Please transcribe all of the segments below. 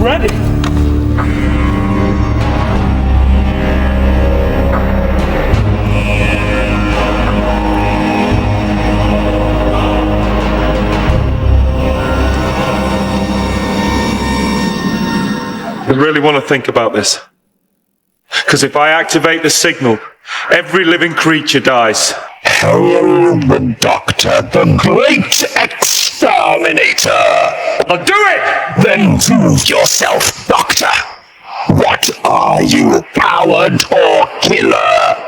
already? I really want to think about this. Because if I activate the signal, every living creature dies. Hello, the Doctor, the Great Exterminator! I'll do it! Then prove yourself, Doctor. What are you, coward or killer?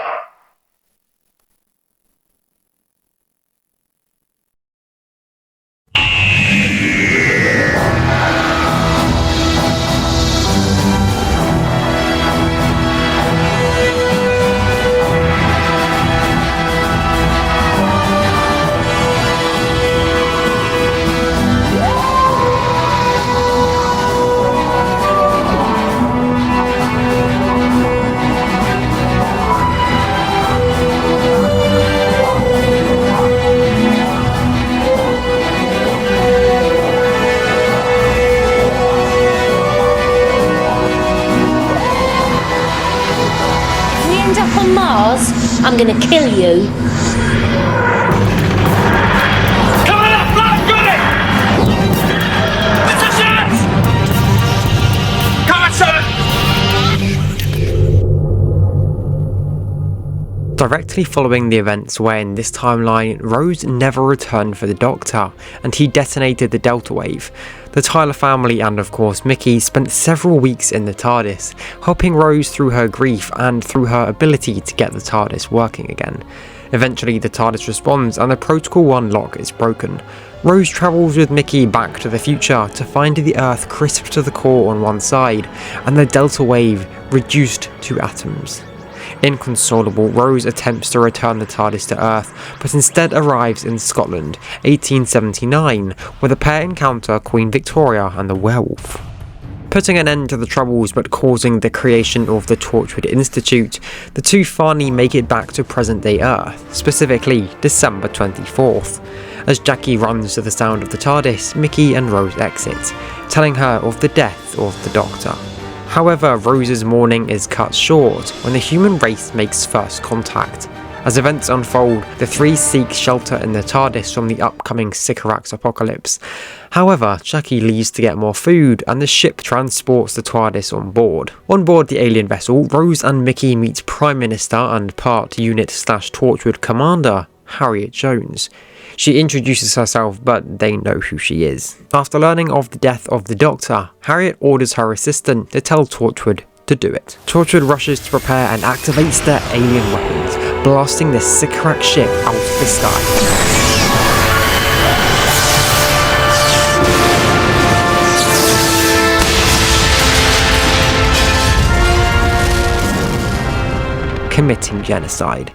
On Mars, I'm gonna kill you. Come on up, I've got it! It's a chance! Come on, son! Directly following the events where in this timeline, Rose never returned for the Doctor, and he detonated the Delta Wave. The Tyler family and of course Mickey spent several weeks in the TARDIS, helping Rose through her grief and through her ability to get the TARDIS working again. Eventually the TARDIS responds and the Protocol 1 lock is broken. Rose travels with Mickey back to the future to find the Earth crisp to the core on one side and the Delta Wave reduced to atoms. Inconsolable, Rose attempts to return the TARDIS to Earth, but instead arrives in Scotland, 1879, where the pair encounter Queen Victoria and the werewolf. Putting an end to the troubles but causing the creation of the Torchwood Institute, the two finally make it back to present-day Earth, specifically December 24th. As Jackie runs to the sound of the TARDIS, Mickey and Rose exit, telling her of the death of the Doctor. However, Rose's mourning is cut short when the human race makes first contact. As events unfold, the three seek shelter in the TARDIS from the upcoming Sycorax apocalypse. However, Jackie leaves to get more food and the ship transports the TARDIS on board. On board the alien vessel, Rose and Mickey meet Prime Minister and part unit/Torchwood commander, Harriet Jones. She introduces herself, but they know who she is. After learning of the death of the Doctor, Harriet orders her assistant to tell Torchwood to do it. Torchwood rushes to prepare and activates their alien weapons, blasting the Sycorax ship out of the sky. Committing genocide.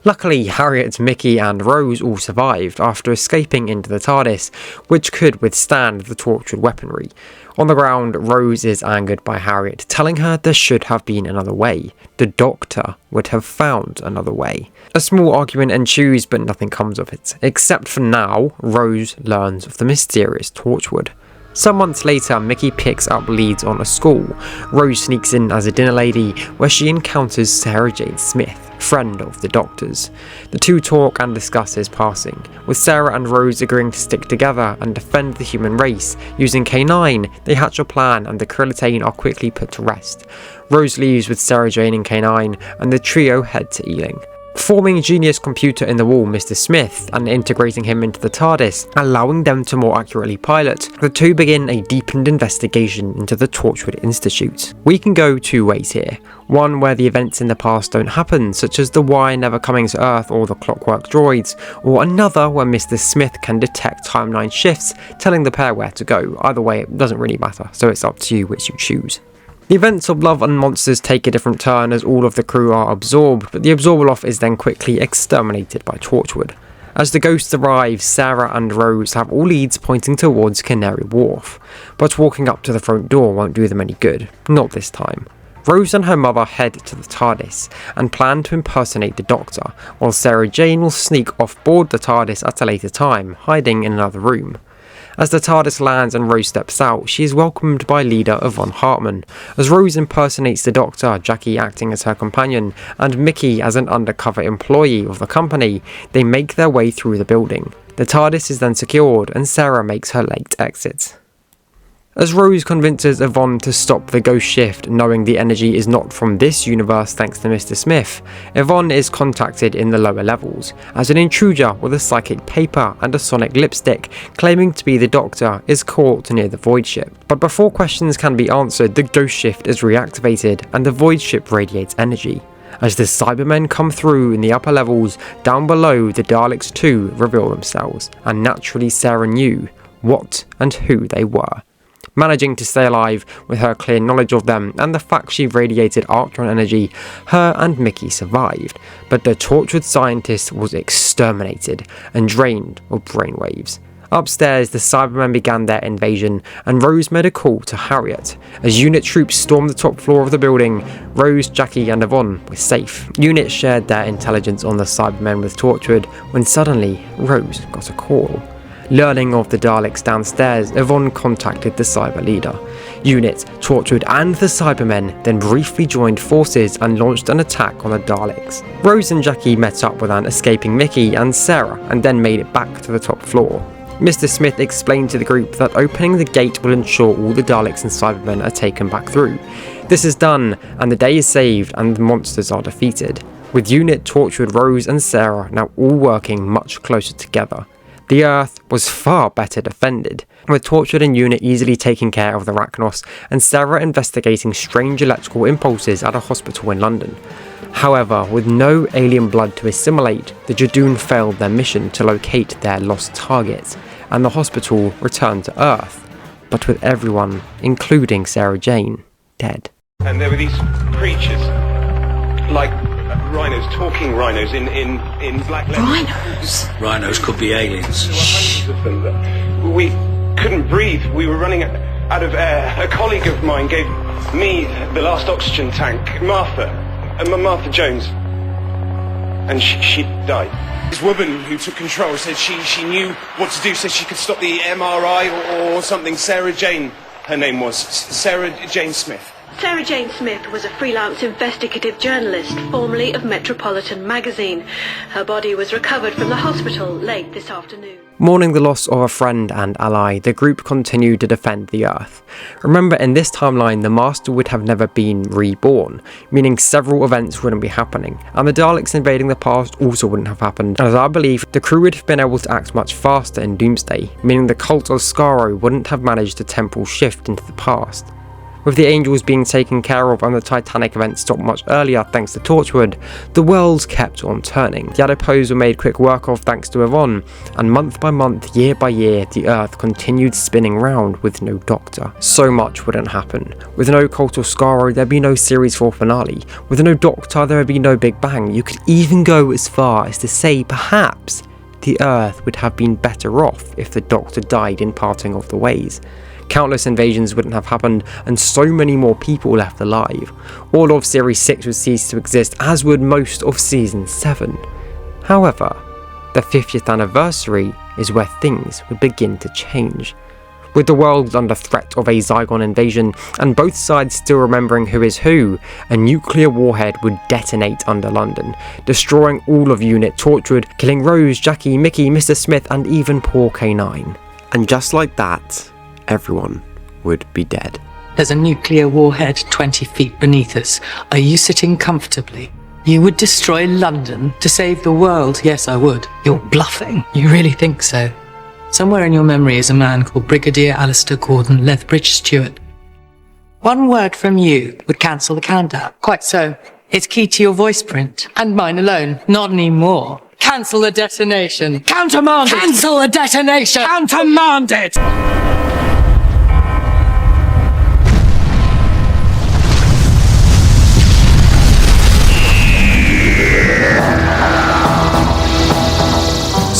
Luckily, Harriet, Mickey and Rose all survived after escaping into the TARDIS, which could withstand the Torchwood weaponry. On the ground, Rose is angered by Harriet, telling her there should have been another way. The Doctor would have found another way. A small argument ensues, but nothing comes of it, except for now, Rose learns of the mysterious Torchwood. Some months later, Mickey picks up leads on a school. Rose sneaks in as a dinner lady, where she encounters Sarah Jane Smith, friend of the Doctor's. The two talk and discuss his passing, with Sarah and Rose agreeing to stick together and defend the human race. Using K9, they hatch a plan and the Krillitane are quickly put to rest. Rose leaves with Sarah Jane and K9, and the trio head to Ealing. Forming Genius Computer in the Wall Mr. Smith and integrating him into the TARDIS, allowing them to more accurately pilot, the two begin a deepened investigation into the Torchwood Institute. We can go two ways here. One where the events in the past don't happen, such as the Wire never coming to Earth or the Clockwork droids, or another where Mr. Smith can detect timeline shifts, telling the pair where to go. Either way, it doesn't really matter, so it's up to you which you choose. The events of Love and Monsters take a different turn as all of the crew are absorbed, but the Absorbaloff is then quickly exterminated by Torchwood. As the ghosts arrive, Sarah and Rose have all leads pointing towards Canary Wharf, but walking up to the front door won't do them any good, not this time. Rose and her mother head to the TARDIS and plan to impersonate the Doctor, while Sarah Jane will sneak off board the TARDIS at a later time, hiding in another room. As the TARDIS lands and Rose steps out, she is welcomed by leader Yvonne Hartman. As Rose impersonates the Doctor, Jackie acting as her companion, and Mickey as an undercover employee of the company, they make their way through the building. The TARDIS is then secured, and Sarah makes her late exit. As Rose convinces Yvonne to stop the ghost shift, knowing the energy is not from this universe thanks to Mr. Smith, Yvonne is contacted in the lower levels, as an intruder with a psychic paper and a sonic lipstick claiming to be the Doctor is caught near the void ship. But before questions can be answered, the ghost shift is reactivated and the void ship radiates energy. As the Cybermen come through in the upper levels, down below the Daleks too reveal themselves, and naturally Sarah knew what and who they were. Managing to stay alive with her clear knowledge of them and the fact she radiated Arctron energy, her and Mickey survived, but the Torchwood scientist was exterminated and drained of brainwaves. Upstairs, the Cybermen began their invasion, and Rose made a call to Harriet. As unit troops stormed the top floor of the building, Rose, Jackie and Yvonne were safe. Unit shared their intelligence on the Cybermen with Torchwood, when suddenly Rose got a call. Learning of the Daleks downstairs, Yvonne contacted the Cyber leader. Unit, Torchwood and the Cybermen then briefly joined forces and launched an attack on the Daleks. Rose and Jackie met up with an escaping Mickey and Sarah and then made it back to the top floor. Mr. Smith explained to the group that opening the gate will ensure all the Daleks and Cybermen are taken back through. This is done, and the day is saved and the monsters are defeated, with Unit, Torchwood, Rose and Sarah now all working much closer together. The Earth was far better defended, with Torchwood and Unit easily taking care of the Arachnos and Sarah investigating strange electrical impulses at a hospital in London. However, with no alien blood to assimilate, the Jadoon failed their mission to locate their lost targets, and the hospital returned to Earth, but with everyone, including Sarah Jane, dead. And there were these creatures, like rhinos, talking rhinos in black leather. Rhinos? Rhinos could be aliens. There were hundreds of them. We couldn't breathe. We were running out of air. A colleague of mine gave me the last oxygen tank, Martha Jones, and she died. This woman who took control said she knew what to do, said she could stop the MRI or something. Sarah Jane, her name was. Sarah Jane Smith. Sarah Jane Smith was a freelance investigative journalist, formerly of Metropolitan magazine. Her body was recovered from the hospital late this afternoon. Mourning the loss of a friend and ally, the group continued to defend the Earth. Remember, in this timeline, the Master would have never been reborn, meaning several events wouldn't be happening, and the Daleks invading the past also wouldn't have happened, and as I believe, the crew would have been able to act much faster in Doomsday, meaning the cult of Skaro wouldn't have managed a temporal shift into the past. With the Angels being taken care of and the Titanic event stopped much earlier thanks to Torchwood, the worlds kept on turning. The Adipose were made quick work of thanks to Yvonne, and month by month, year by year, the Earth continued spinning round with no Doctor. So much wouldn't happen. With no Cult of Skaro, there'd be no Series 4 finale. With no Doctor, there would be no Big Bang. You could even go as far as to say, perhaps, the Earth would have been better off if the Doctor died in parting of the ways. Countless invasions wouldn't have happened, and so many more people left alive. All of Series 6 would cease to exist, as would most of Season 7. However, the 50th anniversary is where things would begin to change. With the world under threat of a Zygon invasion, and both sides still remembering who is who, a nuclear warhead would detonate under London, destroying all of Unit Torchwood, killing Rose, Jackie, Mickey, Mr. Smith, and even poor K9. And just like that, everyone would be dead. There's a nuclear warhead 20 feet beneath us. Are you sitting comfortably? You would destroy London to save the world? Yes, I would. You're bluffing. You really think so? Somewhere in your memory is a man called Brigadier Alistair Gordon Lethbridge Stewart. One word from you would cancel the countdown. Quite so. It's key to your voice print. And mine alone. Not anymore. Cancel the detonation. Countermand it! Cancel the detonation! Countermand it!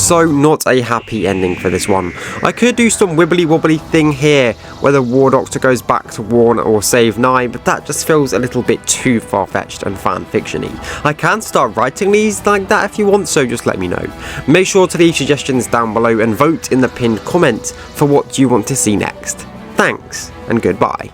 So not a happy ending for this one. I could do some wibbly wobbly thing here where the War Doctor goes back to warn or save Nye, but that just feels a little bit too far-fetched and fan-fiction-y. I can start writing these like that if you want, so just let me know. Make sure to leave suggestions down below and vote in the pinned comment for what you want to see next. Thanks, and goodbye.